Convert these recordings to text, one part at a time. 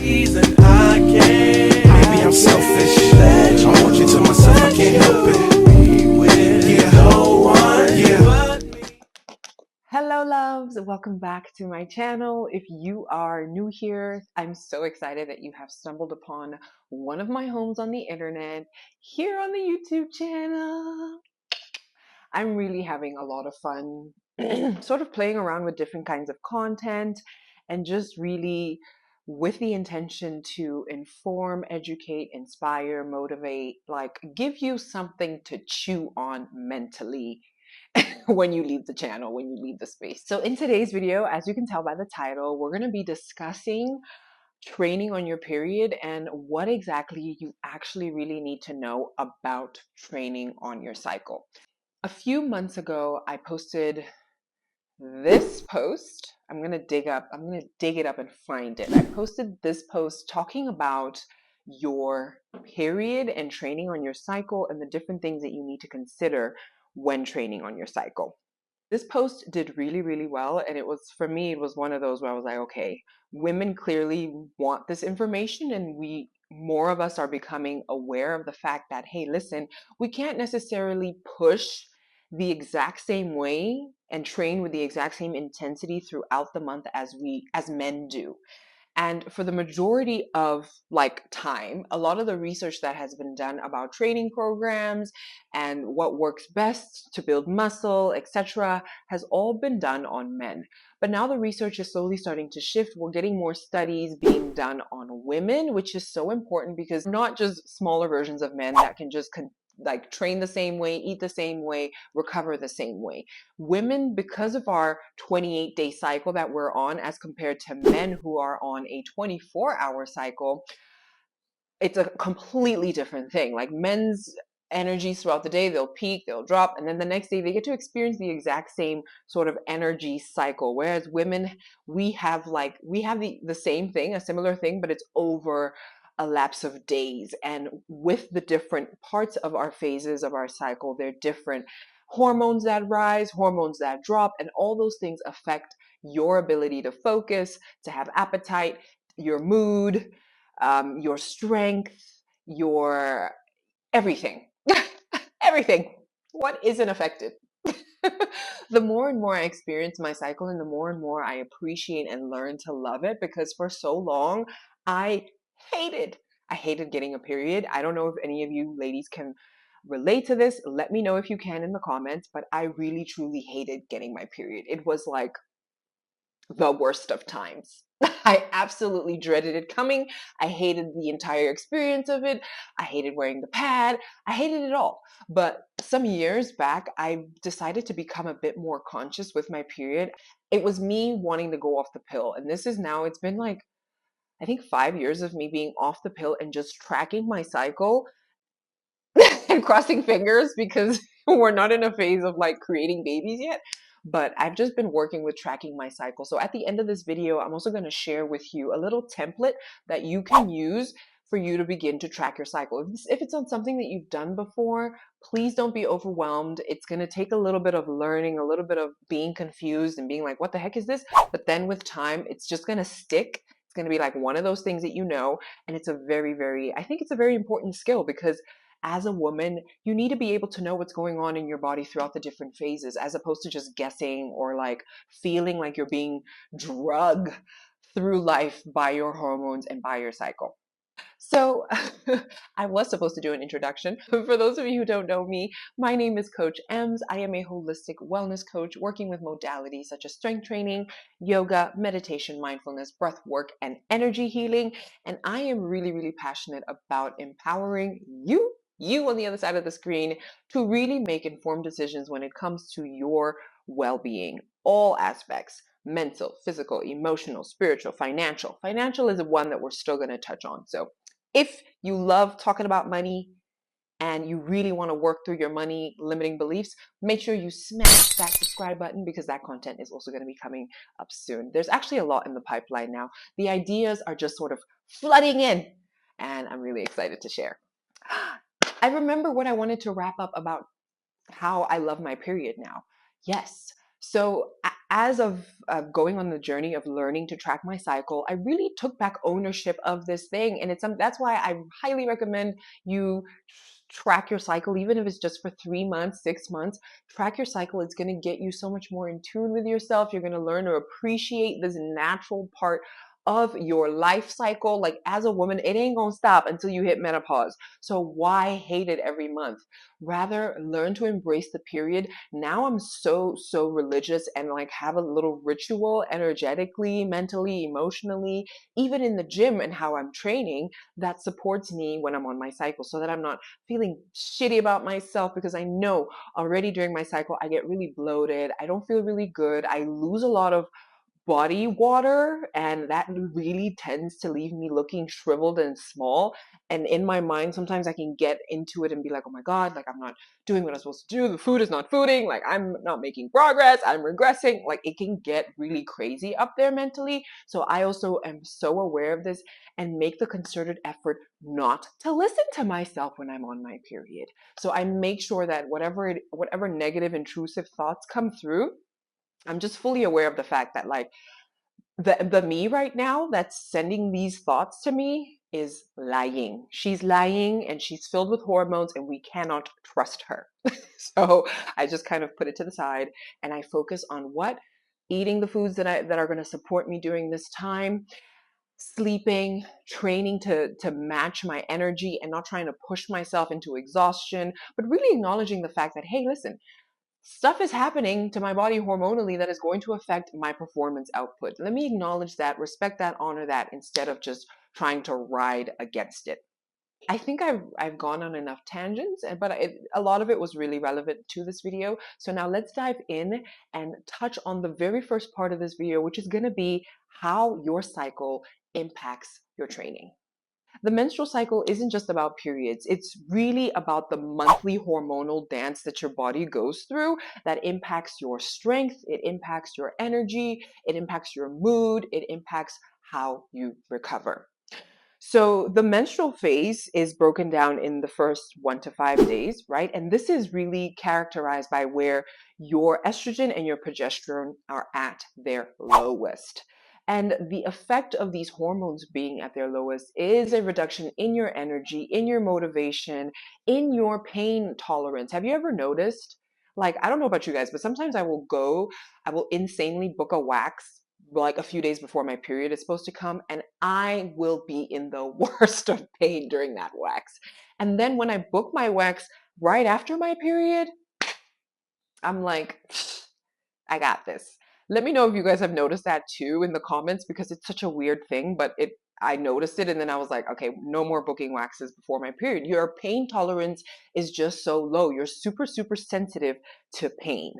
reason I can't. Maybe I'm selfish. I want you to myself, I can't help it. Be with no one but me. Hello loves, welcome back to my channel. If you are new here, I'm so excited that you have stumbled upon one of my homes on the internet here on the YouTube channel. I'm really having a lot of fun sort of playing around with different kinds of content and just really with the intention to inform, educate, inspire, motivate, like give you something to chew on mentally when you leave the channel, when you leave the space. So in today's video, as you can tell by the title, we're going to be discussing training on your period and what exactly you actually really need to know about training on your cycle. A few months ago, I posted this post. I'm going to dig it up and find it. I posted this post talking about your period and training on your cycle and the different things that you need to consider when training on your cycle. This post did really, really well. And it was, for me, it was one of those where I was like, okay, women clearly want this information and more of us are becoming aware of the fact that, hey, listen, we can't necessarily push the exact same way and train with the exact same intensity throughout the month as men do. And for the majority of time, a lot of the research that has been done about training programs and what works best to build muscle, etc., has all been done on men. But now the research is slowly starting to shift. We're getting more studies being done on women, which is so important because not just smaller versions of men that can just train the same way, eat the same way, recover the same way. Women, because of our 28-day cycle that we're on as compared to men who are on a 24-hour cycle, it's a completely different thing. Like men's energies throughout the day, they'll peak, they'll drop, and then the next day they get to experience the exact same sort of energy cycle. Whereas women, we have the same thing, a similar thing, but it's over a lapse of days. And with the different parts of our phases of our cycle, they're different hormones that rise, hormones that drop, and all those things affect your ability to focus, to have appetite, your mood, your strength, your everything. Everything. What isn't affected? The more and more I experience my cycle and the more and more I appreciate and learn to love it, because for so long I hated getting a period. I don't know if any of you ladies can relate to this. Let me know if you can in the comments, but I really truly hated getting my period. It was like the worst of times. I absolutely dreaded it coming. I hated the entire experience of it. I hated wearing the pad. I hated it all. But some years back, I decided to become a bit more conscious with my period. It was me wanting to go off the pill. And this is now, it's been I think 5 years of me being off the pill and just tracking my cycle and crossing fingers because we're not in a phase of creating babies yet. But I've just been working with tracking my cycle. So at the end of this video, I'm also going to share with you a little template that you can use for you to begin to track your cycle. If it's on something that you've done before, please don't be overwhelmed. It's going to take a little bit of learning, a little bit of being confused and being like, what the heck is this? But then with time, it's just going to stick. It's going to be like one of those things that you know. And it's I think it's a very important skill because as a woman, you need to be able to know what's going on in your body throughout the different phases, as opposed to just guessing or feeling like you're being drugged through life by your hormones and by your cycle. So I was supposed to do an introduction. For those of you who don't know me, my name is Coach Ems. I am a holistic wellness coach working with modalities such as strength training, yoga, meditation, mindfulness, breath work, and energy healing. And I am really, really passionate about empowering you on the other side of the screen to really make informed decisions when it comes to your well-being, all aspects: mental, physical, emotional, spiritual, financial. Financial is the one that we're still going to touch on. So if you love talking about money and you really want to work through your money limiting beliefs, make sure you smash that subscribe button because that content is also going to be coming up soon. There's actually a lot in the pipeline now. The ideas are just sort of flooding in, and I'm really excited to share. I remember what I wanted to wrap up about how I love my period now. Yes. So as of going on the journey of learning to track my cycle, I really took back ownership of this thing. And that's why I highly recommend you track your cycle, even if it's just for 3 months, 6 months. Track your cycle. It's going to get you so much more in tune with yourself. You're going to learn to appreciate this natural part of your life cycle. Like as a woman, it ain't gonna stop until you hit menopause. So why hate it every month? Rather learn to embrace the period. Now I'm so religious and like have a little ritual energetically, mentally, emotionally, even in the gym and how I'm training that supports me when I'm on my cycle, so that I'm not feeling shitty about myself, because I know already during my cycle I get really bloated. I don't feel really good. I lose a lot of body water, and that really tends to leave me looking shriveled and small. And in my mind sometimes I can get into it and be like, oh my god, like I'm not doing what I'm supposed to do, the food is not fooding, like I'm not making progress, I'm regressing. Like it can get really crazy up there mentally. So I also am so aware of this and make the concerted effort not to listen to myself when I'm on my period. So I make sure that whatever negative intrusive thoughts come through, I'm just fully aware of the fact that like the me right now that's sending these thoughts to me is lying. She's lying and she's filled with hormones and we cannot trust her. So I just kind of put it to the side and I focus on what eating the foods that are going to support me during this time, sleeping, training to match my energy and not trying to push myself into exhaustion, but really acknowledging the fact that, hey, listen, stuff is happening to my body hormonally that is going to affect my performance output. Let me acknowledge that, respect that, honor that, instead of just trying to ride against it. I think I've gone on enough tangents, but a lot of it was really relevant to this video. So now let's dive in and touch on the very first part of this video, which is going to be how your cycle impacts your training. The menstrual cycle isn't just about periods. It's really about the monthly hormonal dance that your body goes through that impacts your strength, it impacts your energy, it impacts your mood, it impacts how you recover. So the menstrual phase is broken down in the first 1 to 5 days, right? And this is really characterized by where your estrogen and your progesterone are at their lowest. And the effect of these hormones being at their lowest is a reduction in your energy, in your motivation, in your pain tolerance. Have you ever noticed? Like, I don't know about you guys, but sometimes I will insanely book a wax like a few days before my period is supposed to come, and I will be in the worst of pain during that wax. And then when I book my wax right after my period, I'm like, I got this. Let me know if you guys have noticed that too in the comments, because it's such a weird thing, but I noticed it and then I was like, okay, no more booking waxes before my period. Your pain tolerance is just so low. You're super sensitive to pain.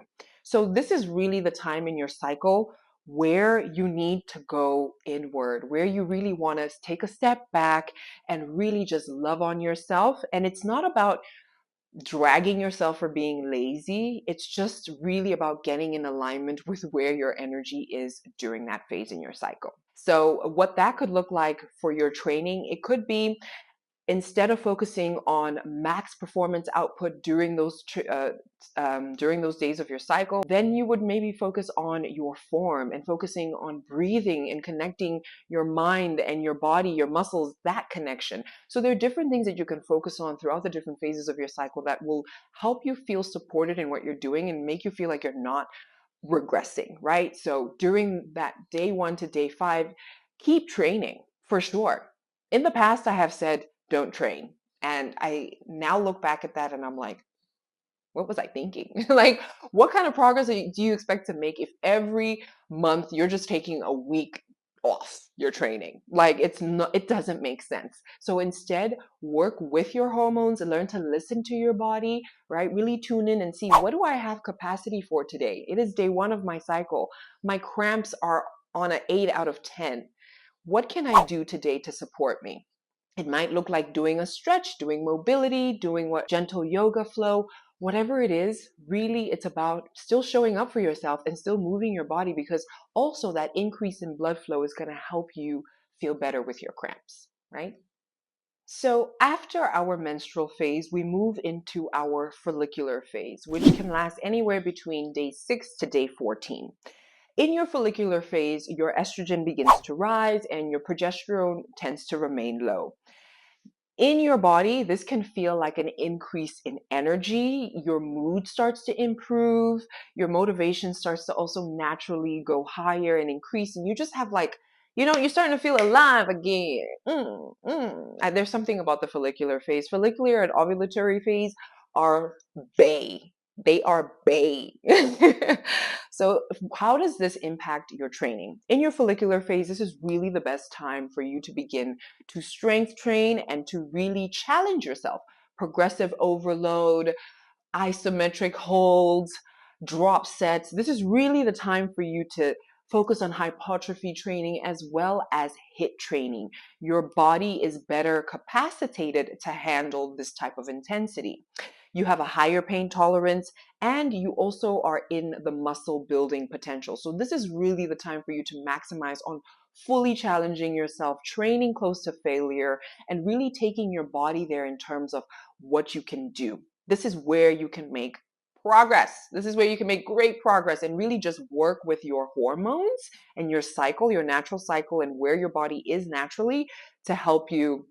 So this is really the time in your cycle where you need to go inward, where you really want to take a step back and really just love on yourself. And it's not about dragging yourself for being lazy. It's just really about getting in alignment with where your energy is during that phase in your cycle. So, what that could look like for your training, it could be, instead of focusing on max performance output during those days of your cycle, then you would maybe focus on your form and focusing on breathing and connecting your mind and your body, your muscles, that connection. So there are different things that you can focus on throughout the different phases of your cycle that will help you feel supported in what you're doing and make you feel like you're not regressing, right? So during that day 1 to day 5, keep training for sure. In the past, I have said, don't train. And I now look back at that and I'm like, what was I thinking? Like, what kind of progress do you expect to make if every month you're just taking a week off your training? Like, it doesn't make sense. So instead, work with your hormones and learn to listen to your body, right? Really tune in and see, what do I have capacity for today? It is day 1 of my cycle. My cramps are on an 8 out of 10. What can I do today to support me? It might look like doing a stretch, doing mobility, doing what gentle yoga flow, whatever it is. Really, it's about still showing up for yourself and still moving your body, because also that increase in blood flow is going to help you feel better with your cramps, right? So after our menstrual phase, we move into our follicular phase, which can last anywhere between day 6 to day 14. In your follicular phase, your estrogen begins to rise and your progesterone tends to remain low. In your body, this can feel like an increase in energy. Your mood starts to improve. Your motivation starts to also naturally go higher and increase. And you just have like, you're starting to feel alive again. And there's something about the follicular phase. Follicular and ovulatory phase are bay. They are bay. So how does this impact your training? In your follicular phase, this is really the best time for you to begin to strength train and to really challenge yourself. Progressive overload, isometric holds, drop sets. This is really the time for you to focus on hypertrophy training as well as HIIT training. Your body is better capacitated to handle this type of intensity. You have a higher pain tolerance and you also are in the muscle building potential. So this is really the time for you to maximize on fully challenging yourself, training close to failure, and really taking your body there in terms of what you can do. This is where you can make progress. This is where you can make great progress and really just work with your hormones and your cycle, your natural cycle, and where your body is naturally to help you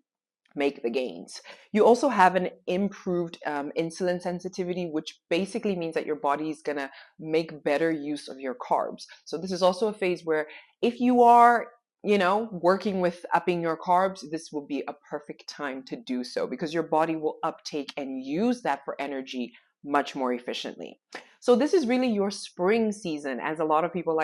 make the gains. You also have an improved insulin sensitivity, which basically means that your body is going to make better use of your carbs. So this is also a phase where if you are working with upping your carbs, this will be a perfect time to do so because your body will uptake and use that for energy much more efficiently. So this is really your spring season, as a lot of people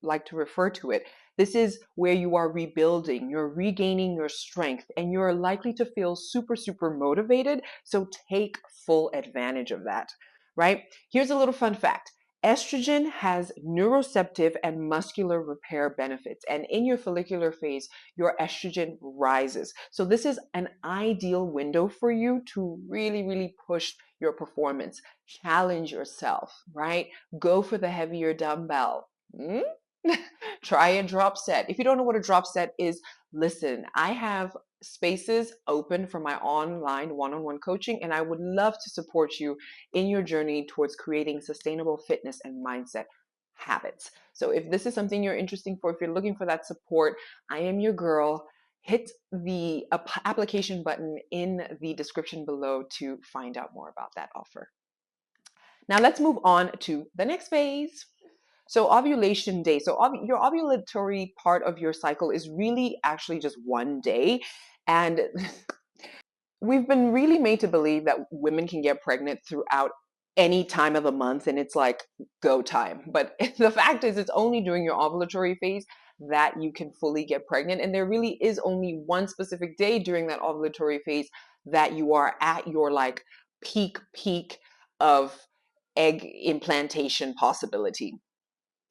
like to refer to it. This is where you are rebuilding, you're regaining your strength, and you're likely to feel super, super motivated. So take full advantage of that, right? Here's a little fun fact. Estrogen has neuroceptive and muscular repair benefits. And in your follicular phase, your estrogen rises. So this is an ideal window for you to really, really push your performance. Challenge yourself, right? Go for the heavier dumbbell. Try a drop set. If you don't know what a drop set is, listen, I have spaces open for my online one-on-one coaching, and I would love to support you in your journey towards creating sustainable fitness and mindset habits. So if this is something you're interested for, if you're looking for that support, I am your girl. Hit the application button in the description below to find out more about that offer. Now let's move on to the next phase. So ovulation day. So your ovulatory part of your cycle is really actually just one day. And we've been really made to believe that women can get pregnant throughout any time of the month and it's like go time. But the fact is it's only during your ovulatory phase that you can fully get pregnant. And there really is only one specific day during that ovulatory phase that you are at your like peak of egg implantation possibility.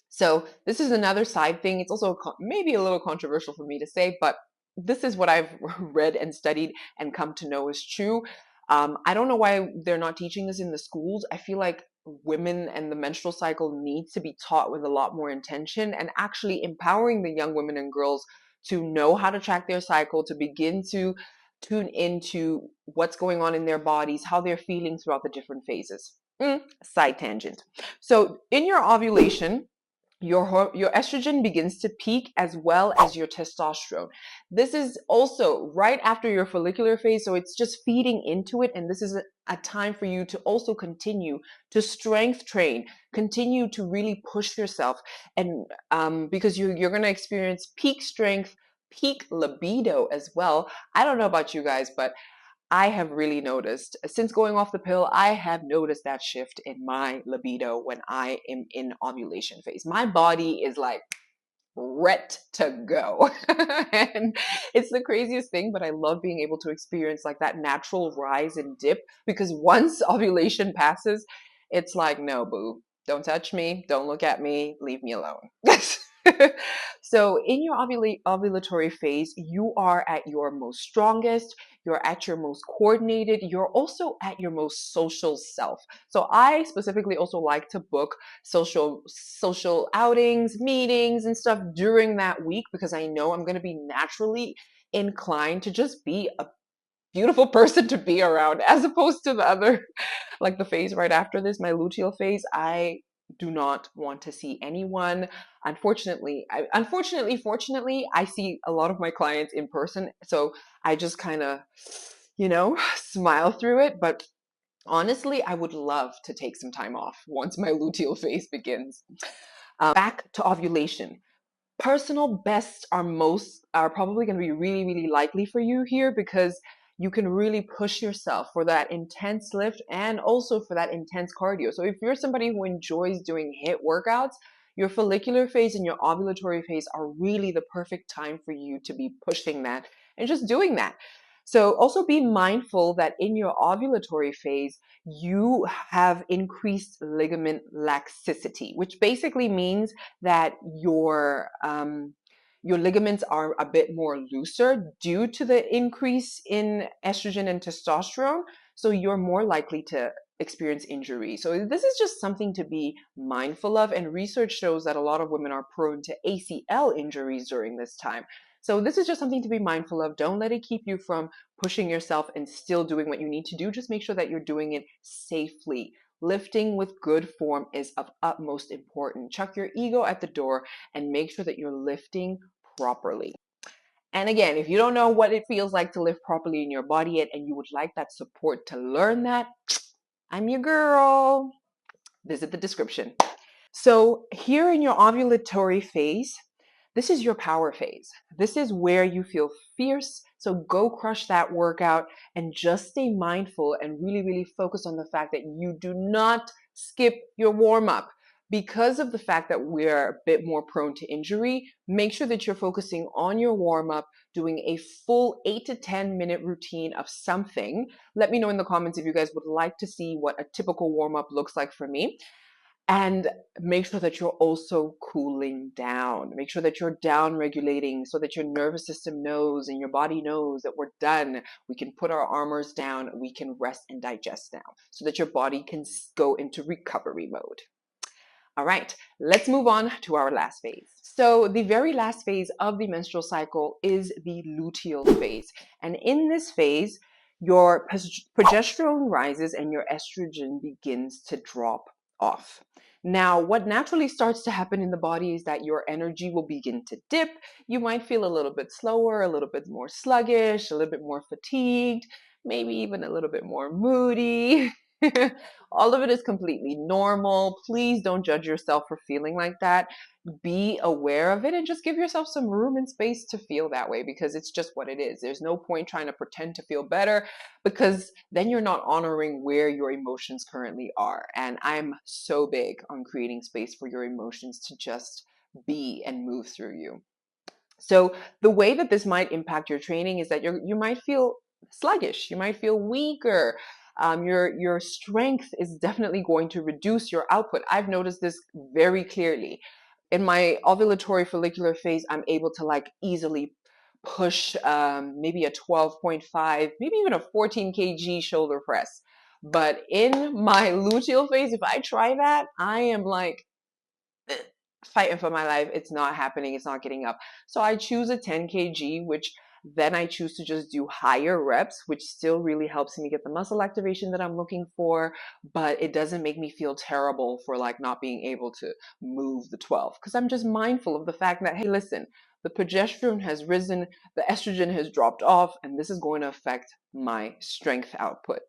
So this is another side thing. It's also maybe a little controversial for me to say, but this is what I've read and studied and come to know is true. I don't know why they're not teaching this in the schools. I feel like women and the menstrual cycle needs to be taught with a lot more intention and actually empowering the young women and girls to know how to track their cycle, to begin to tune into what's going on in their bodies, how they're feeling throughout the different phases. Side tangent. So in your ovulation, your estrogen begins to peak as well as your testosterone. This is also right after your follicular phase, so it's just feeding into it. And this is a time for you to also continue to strength train, continue to really push yourself. And because you're going to experience peak strength, peak libido as well. I don't know about you guys, but I have really noticed since going off the pill, I have noticed that shift in my libido when I am in ovulation phase. My body is like ready to go. And it's the craziest thing, but I love being able to experience like that natural rise and dip because once ovulation passes, it's like, no, boo, don't touch me, don't look at me, leave me alone. So in your ovulatory phase, you are at your most strongest, you're at your most coordinated, you're also at your most social self. So I specifically also like to book social outings, meetings and stuff during that week because I know I'm going to be naturally inclined to just be a beautiful person to be around as opposed to the other like the phase right after this, my luteal phase. do not want to see anyone. Unfortunately, fortunately, I see a lot of my clients in person, so I just kind of, smile through it. But honestly, I would love to take some time off once my luteal phase begins. Back to ovulation. Personal bests are probably going to be really, really likely for you here, because you can really push yourself for that intense lift and also for that intense cardio. So if you're somebody who enjoys doing HIIT workouts, your follicular phase and your ovulatory phase are really the perfect time for you to be pushing that and just doing that. So also be mindful that in your ovulatory phase, you have increased ligament laxicity, which basically means that your ligaments are a bit more looser due to the increase in estrogen and testosterone. So you're more likely to experience injury. So this is just something to be mindful of. And research shows that a lot of women are prone to ACL injuries during this time. So this is just something to be mindful of. Don't let it keep you from pushing yourself and still doing what you need to do. Just make sure that you're doing it safely. Lifting with good form is of utmost importance. Chuck your ego at the door and make sure that you're lifting properly. And again, if you don't know what it feels like to lift properly in your body yet and you would like that support to learn that, I'm your girl. Visit the description. So here in your ovulatory phase, this is your power phase. This is where you feel fierce. So go crush that workout and just stay mindful and really, really focus on the fact that you do not skip your warm up. Because of the fact that we're a bit more prone to injury, make sure that you're focusing on your warm up, doing a full 8 to 10 minute routine of something. Let me know in the comments if you guys would like to see what a typical warm up looks like for me. And make sure that you're also cooling down. Make sure that you're down regulating so that your nervous system knows and your body knows that we're done. We can put our armors down, we can rest and digest now so that your body can go into recovery mode. All right, let's move on to our last phase. So the very last phase of the menstrual cycle is the luteal phase. And in this phase, your progesterone rises and your estrogen begins to drop off. Now, what naturally starts to happen in the body is that your energy will begin to dip. You might feel a little bit slower, a little bit more sluggish, a little bit more fatigued, maybe even a little bit more moody. All of it is completely normal. Please don't judge yourself for feeling like that. Be aware of it and just give yourself some room and space to feel that way, because it's just what it is. There's no point trying to pretend to feel better, because then you're not honoring where your emotions currently are. And I'm so big on creating space for your emotions to just be and move through you. So the way that this might impact your training is that you might feel sluggish, you might feel weaker. Your strength is definitely going to reduce your output. I've noticed this very clearly. In my ovulatory follicular phase, I'm able to like easily push maybe a 12.5, maybe even a 14 kg shoulder press. But in my luteal phase, if I try that, I am like fighting for my life. It's not happening. It's not getting up. So I choose a 10 kg, which then I choose to just do higher reps, which still really helps me get the muscle activation that I'm looking for, but it doesn't make me feel terrible for like not being able to move the 12, because I'm just mindful of the fact that, hey, listen, the progesterone has risen, the estrogen has dropped off, and this is going to affect my strength output.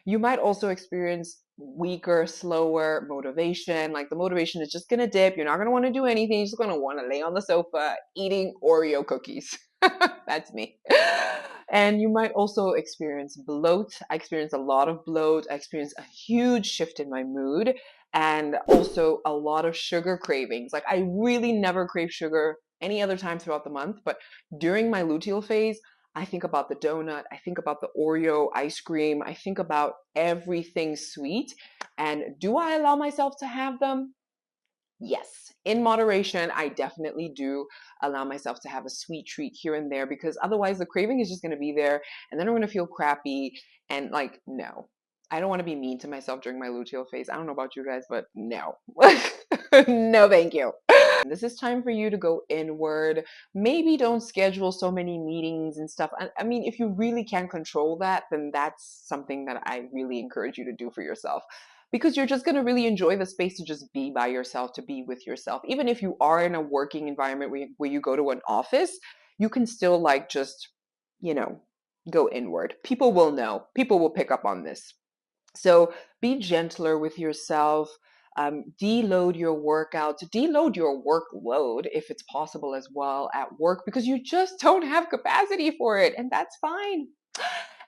You might also experience weaker, slower motivation. Like the motivation is just going to dip. You're not going to want to do anything. You're just going to want to lay on the sofa eating Oreo cookies. That's me. And you might also experience bloat. I experienced a lot of bloat. I experienced a huge shift in my mood and also a lot of sugar cravings. Like I really never crave sugar any other time throughout the month, but during my luteal phase, I think about the donut, I think about the Oreo ice cream, I think about everything sweet. And do I allow myself to have them? Yes, in moderation, I definitely do allow myself to have a sweet treat here and there, because otherwise the craving is just going to be there and then I'm going to feel crappy. And like, no, I don't want to be mean to myself during my luteal phase. I don't know about you guys, but no, no, thank you. This is time for you to go inward. Maybe don't schedule so many meetings and stuff. I mean, if you really can't control that, then that's something that I really encourage you to do for yourself. because you're just going to really enjoy the space to just be by yourself, to be with yourself. Even if you are in a working environment where you go to an office, you can still like just, you know, go inward. People will know, people will pick up on this. So be gentler with yourself. Deload your workouts, deload your workload if it's possible as well at work, because you just don't have capacity for it, and that's fine.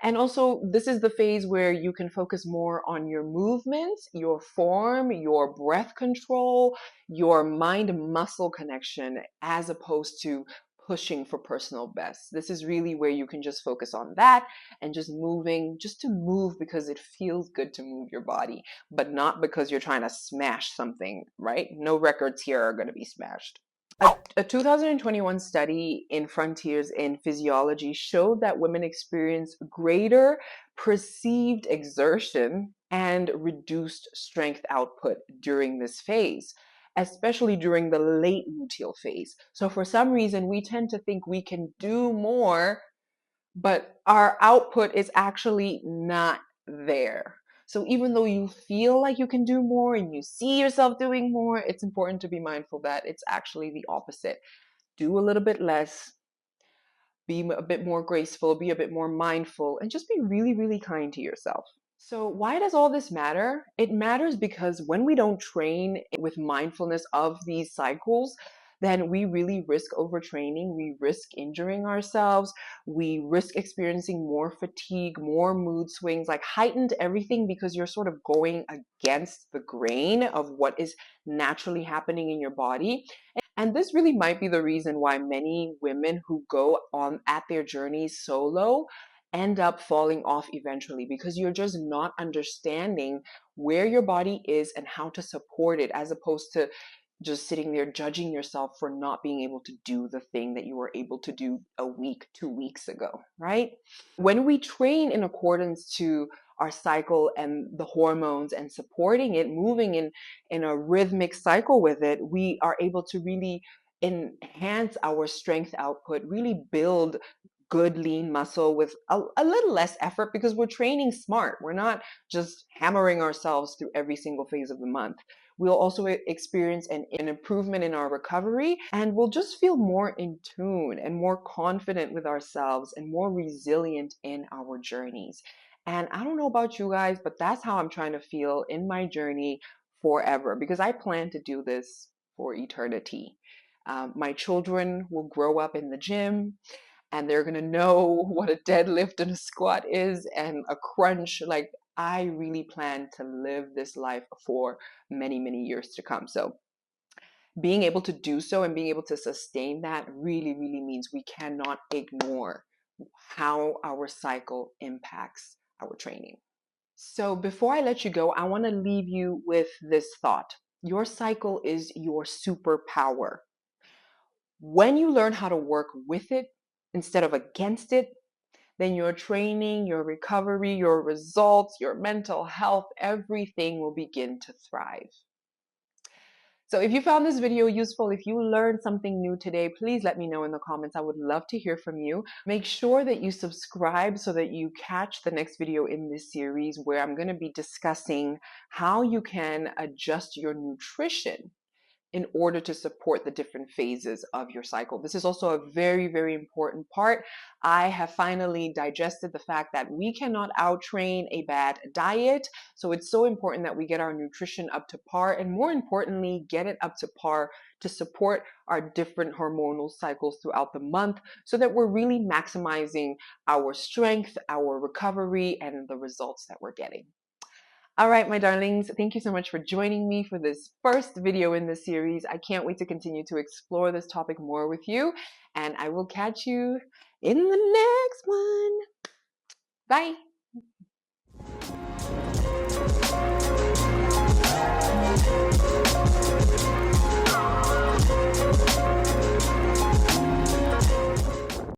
And also, this is the phase where you can focus more on your movements, your form, your breath control, your mind muscle connection, as opposed to pushing for personal best. This is really where you can just focus on that and just moving, just to move because it feels good to move your body, but not because you're trying to smash something, right? No records here are going to be smashed. A 2021 study in Frontiers in Physiology showed that women experience greater perceived exertion and reduced strength output during this phase, especially during the late luteal phase. So for some reason, we tend to think we can do more, but our output is actually not there. So even though you feel like you can do more and you see yourself doing more, it's important to be mindful that it's actually the opposite. Do a little bit less, be a bit more graceful, be a bit more mindful, and just be really, really kind to yourself. So, why does all this matter? It matters because when we don't train with mindfulness of these cycles, then we really risk overtraining. We risk injuring ourselves. We risk experiencing more fatigue, more mood swings, like heightened everything, because you're sort of going against the grain of what is naturally happening in your body. And this really might be the reason why many women who go on at their journeys solo end up falling off eventually, because you're just not understanding where your body is and how to support it, as opposed to just sitting there judging yourself for not being able to do the thing that you were able to do a week, 2 weeks ago, right? When we train in accordance to our cycle and the hormones and supporting it, moving in a rhythmic cycle with it, we are able to really enhance our strength output, really build good lean muscle with a little less effort, because we're training smart. We're not just hammering ourselves through every single phase of the month. We'll also experience an improvement in our recovery, and we'll just feel more in tune and more confident with ourselves and more resilient in our journeys. And I don't know about you guys, but that's how I'm trying to feel in my journey forever, because I plan to do this for eternity. My children will grow up in the gym, and they're going to know what a deadlift and a squat is and a crunch. Like, I really plan to live this life for many, many years to come. So being able to do so and being able to sustain that really, really means we cannot ignore how our cycle impacts our training. So before I let you go, I want to leave you with this thought. Your cycle is your superpower. When you learn how to work with it instead of against it, then your training, your recovery, your results, your mental health, everything will begin to thrive. So if you found this video useful, if you learned something new today, please let me know in the comments. I would love to hear from you. Make sure that you subscribe so that you catch the next video in this series, where I'm going to be discussing how you can adjust your nutrition in order to support the different phases of your cycle. This is also a very, very important part. I have finally digested the fact that we cannot outtrain a bad diet. So it's so important that we get our nutrition up to par, and more importantly, get it up to par to support our different hormonal cycles throughout the month, so that we're really maximizing our strength, our recovery, and the results that we're getting. All right, my darlings, thank you so much for joining me for this first video in this series. I can't wait to continue to explore this topic more with you, and I will catch you in the next one. Bye.